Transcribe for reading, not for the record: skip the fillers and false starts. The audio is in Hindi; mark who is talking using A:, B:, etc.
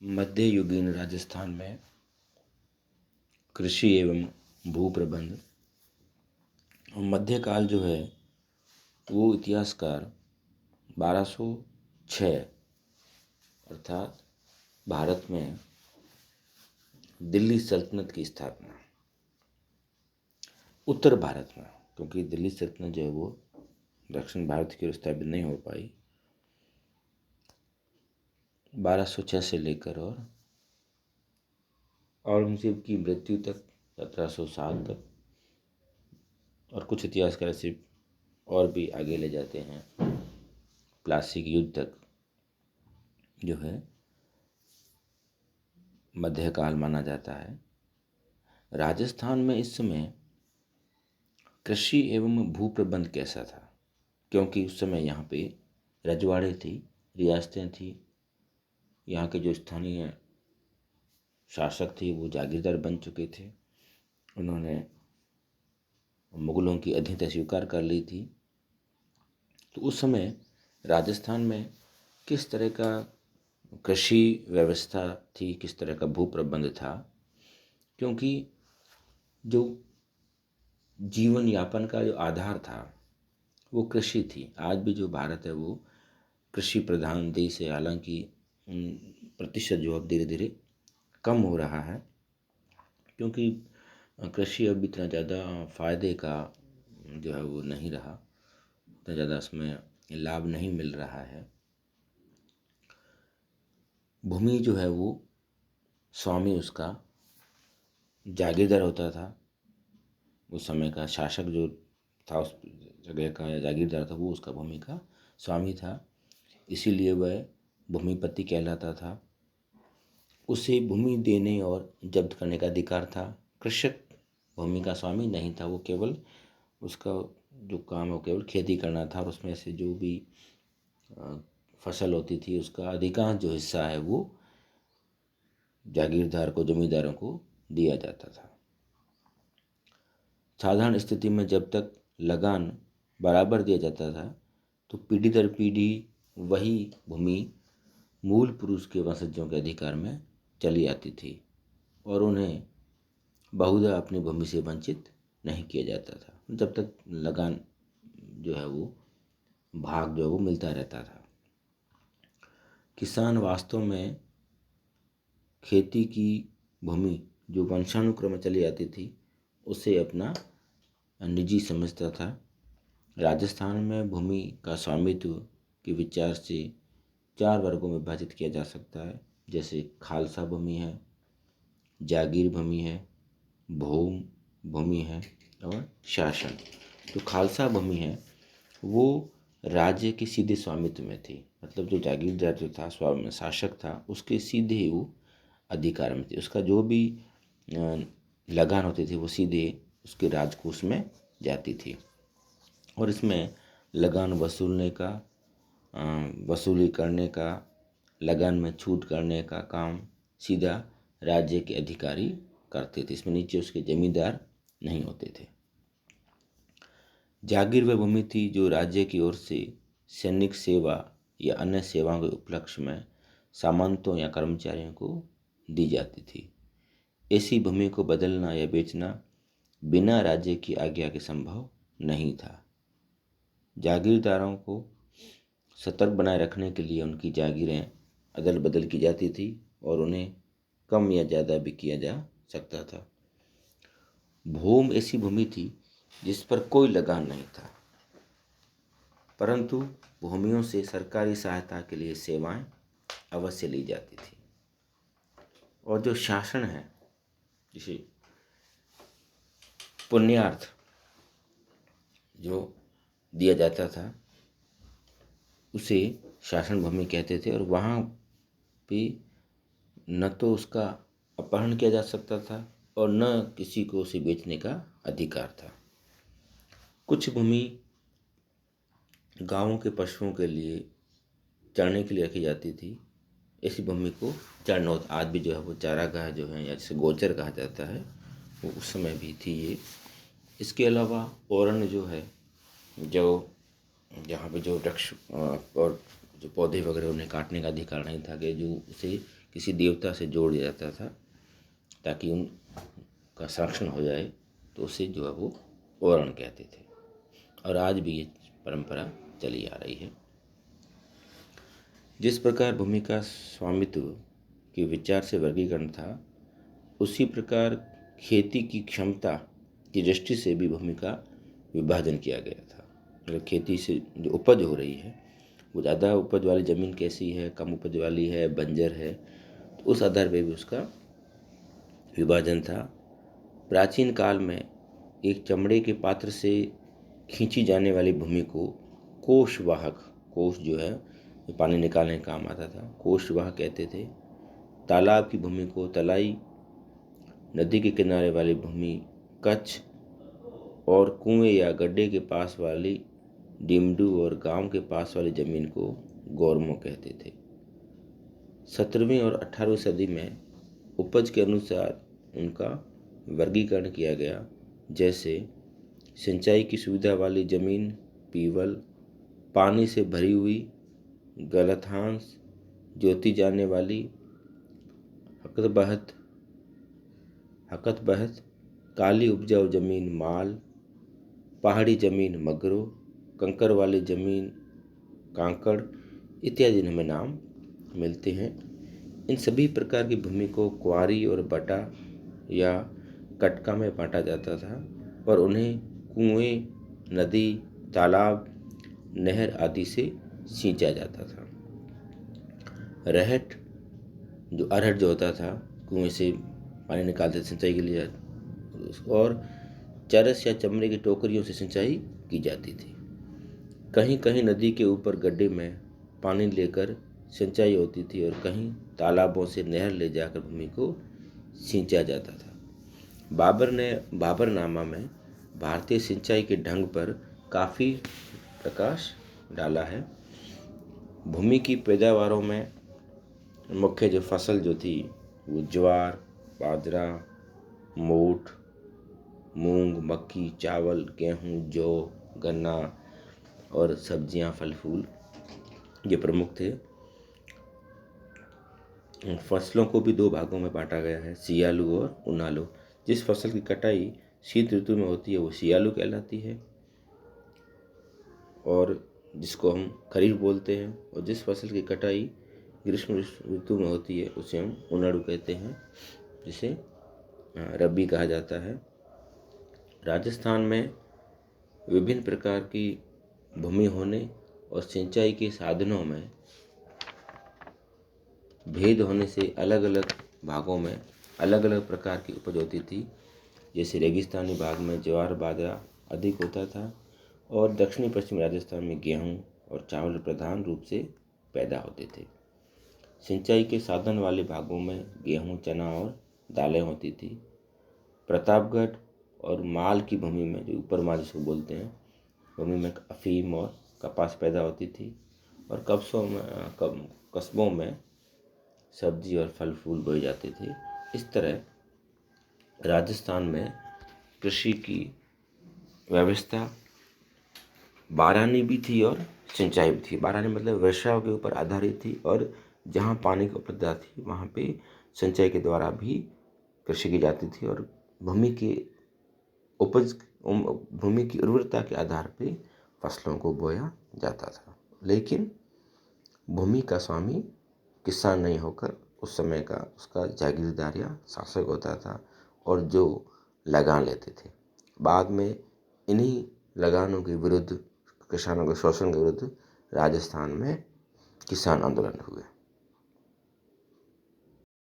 A: मध्ययुगीन राजस्थान में कृषि एवं भू प्रबंध और मध्यकाल जो है वो इतिहासकार 1206 अर्थात भारत में दिल्ली सल्तनत की स्थापना उत्तर भारत में, क्योंकि दिल्ली सल्तनत जो है वो दक्षिण भारत की ओर स्थापित नहीं हो पाई। 1206 से लेकर और औरंगजेब की मृत्यु तक 1707 तक, और कुछ इतिहासकार ऐसे और भी आगे ले जाते हैं प्लासी के युद्ध तक जो है मध्यकाल माना जाता है। राजस्थान में इस समय कृषि एवं भू प्रबंध कैसा था, क्योंकि उस समय यहाँ पे रजवाड़े थी, रियासतें थी। यहाँ के जो स्थानीय शासक थे वो जागीरदार बन चुके थे। उन्होंने मुगलों की अधीनता स्वीकार कर ली थी। तो उस समय राजस्थान में किस तरह का कृषि व्यवस्था थी, किस तरह का भू प्रबंध था, क्योंकि जो जीवन यापन का जो आधार था वो कृषि थी। आज भी जो भारत है वो कृषि प्रधान देश है, हालांकि प्रतिशत जो अब धीरे धीरे कम हो रहा है, क्योंकि कृषि अब इतना ज़्यादा फायदे का जो है वो नहीं रहा, इतना ज़्यादा इसमें लाभ नहीं मिल रहा है। भूमि जो है वो स्वामी उसका जागीरदार होता था। उस समय का शासक जो था उस जगह का या जागीरदार था वो उसका भूमि का स्वामी था, इसीलिए वह भूमिपति कहलाता था। उसे भूमि देने और जब्त करने का अधिकार था। कृषक भूमि का स्वामी नहीं था, वो केवल उसका जो काम है वो केवल खेती करना था, और उसमें से जो भी फसल होती थी उसका अधिकांश जो हिस्सा है वो जागीरदार को, जमींदारों को दिया जाता था। साधारण स्थिति में जब तक लगान बराबर दिया जाता था तो पीढ़ी दर पीढ़ी वही भूमि मूल पुरुष के वंशजों के अधिकार में चली आती थी और उन्हें बहुधा अपनी भूमि से वंचित नहीं किया जाता था, जब तक लगान जो है वो भाग जो है वो मिलता रहता था। किसान वास्तव में खेती की भूमि जो वंशानुक्रम में चली आती थी उसे अपना निजी समझता था। राजस्थान में भूमि का स्वामित्व के विचार से 4 वर्गों में विभाजित किया जा सकता है, जैसे खालसा भूमि है, जागीर भूमि है, भूम भूमि है और शासन। जो खालसा भूमि है वो राज्य के सीधे स्वामित्व में थी, मतलब जो जागीरदार जो था, शासक था, उसके सीधे ही वो अधिकार में थे। उसका जो भी लगान होती थी वो सीधे उसके राजकोष में जाती थी, और इसमें लगान वसूलने का, वसूली करने का, लगान में छूट करने का काम सीधा राज्य के अधिकारी करते थे। इसमें नीचे उसके जमींदार नहीं होते थे। जागीर वह भूमि थी जो राज्य की ओर से सैनिक सेवा या अन्य सेवाओं के उपलक्ष्य में सामंतों या कर्मचारियों को दी जाती थी। ऐसी भूमि को बदलना या बेचना बिना राज्य की आज्ञा के संभव नहीं था। जागीरदारों को सतर्क बनाए रखने के लिए उनकी जागीरें अदल बदल की जाती थी और उन्हें कम या ज़्यादा भी किया जा सकता था। भूम ऐसी भूमि थी जिस पर कोई लगान नहीं था, परंतु भूमियों से सरकारी सहायता के लिए सेवाएं अवश्य ली जाती थी। और जो शासन है, जिसे पुण्यार्थ जो दिया जाता था उसे शासन भूमि कहते थे, और वहाँ पे न तो उसका अपहरण किया जा सकता था और न किसी को उसे बेचने का अधिकार था। कुछ भूमि गांवों के पशुओं के लिए चरने के लिए रखी जाती थी। ऐसी भूमि को चरनोत, आज भी जो है वो चारागाह जो है या जिसे गोचर कहा जाता है, वो उस समय भी थी ये। इसके अलावा औरण्य जो है, जो जहाँ पे जो वृक्ष और जो पौधे वगैरह उन्हें काटने का अधिकार नहीं था, कि जो उसे किसी देवता से जोड़ दिया जाता था ताकि उनका संरक्षण हो जाए, तो उसे जो है वो ओरण कहते थे। और आज भी ये परंपरा चली आ रही है। जिस प्रकार भूमि का स्वामित्व के विचार से वर्गीकरण था, उसी प्रकार खेती की क्षमता की दृष्टि से भी भूमि का विभाजन किया गया था। मतलब खेती से जो उपज हो रही है, वो ज़्यादा उपज वाली ज़मीन कैसी है, कम उपज वाली है, बंजर है, तो उस आधार पर भी उसका विभाजन था। प्राचीन काल में एक चमड़े के पात्र से खींची जाने वाली भूमि को कोषवाहक, कोष जो है पानी निकालने का काम आता था, कोषवाहक कहते थे। तालाब की भूमि को तलाई, नदी के किनारे वाली भूमि कच्छ, और कुएं या गड्ढे के पास वाली डिमडू, और गांव के पास वाली जमीन को गौरमो कहते थे। 17वीं और 18वीं सदी में उपज के अनुसार उनका वर्गीकरण किया गया। जैसे सिंचाई की सुविधा वाली जमीन पीवल, पानी से भरी हुई गलथांश, जोती जाने वाली हकतबहत, काली उपजाऊ जमीन माल, पहाड़ी जमीन मगरो, कंकर वाली जमीन कांकड़ इत्यादि हमें नाम मिलते हैं। इन सभी प्रकार की भूमि को क्वारी और बटा या कटका में बांटा जाता था और उन्हें कुएं, नदी, तालाब, नहर आदि से सींचा जाता था। अरहर जो होता था, कुएं से पानी निकालते थे सिंचाई के लिए, और चरस या चमड़े की टोकरियों से सिंचाई की जाती थी। कहीं कहीं नदी के ऊपर गड्ढे में पानी लेकर सिंचाई होती थी और कहीं तालाबों से नहर ले जाकर भूमि को सींचा जाता था। बाबर ने बाबरनामा में भारतीय सिंचाई के ढंग पर काफ़ी प्रकाश डाला है। भूमि की पैदावारों में मुख्य जो फसल जो थी वो ज्वार, बाजरा, मोठ, मूंग, मक्की, चावल, गेहूं, जौ, गन्ना और सब्जियां, फल फूल ये प्रमुख थे। फसलों को भी 2 भागों में बांटा गया है, सियालू और उनालू। जिस फसल की कटाई शीत ऋतु में होती है वो सियालू कहलाती है, और जिसको हम खरीफ बोलते हैं, और जिस फसल की कटाई ग्रीष्म ऋतु में होती है उसे हम उनालू कहते हैं, जिसे रबी कहा जाता है। राजस्थान में विभिन्न प्रकार की भूमि होने और सिंचाई के साधनों में भेद होने से अलग अलग भागों में अलग अलग प्रकार की उपज होती थी। जैसे रेगिस्तानी भाग में ज्वार, बाजरा अधिक होता था, और दक्षिणी पश्चिमी राजस्थान में गेहूं और चावल प्रधान रूप से पैदा होते थे। सिंचाई के साधन वाले भागों में गेहूं, चना और दालें होती थी। प्रतापगढ़ और माल की भूमि में, जो ऊपर माल जिसको बोलते हैं, भूमि में अफीम और कपास पैदा होती थी, और कस्बों में सब्जी और फल फूल बोए जाते थे। इस तरह राजस्थान में कृषि की व्यवस्था बारानी भी थी और सिंचाई भी थी। बारानी मतलब वर्षा के ऊपर आधारित थी, और जहाँ पानी की उपलब्धता थी वहाँ पे सिंचाई के द्वारा भी कृषि की जाती थी, और भूमि की उर्वरता के आधार पे फसलों को बोया जाता था। लेकिन भूमि का स्वामी किसान नहीं होकर उस समय का उसका जागीरदार या शासक होता था, और जो लगान लेते थे। बाद में इन्हीं लगानों के विरुद्ध, किसानों के शोषण के विरुद्ध राजस्थान में किसान आंदोलन हुए।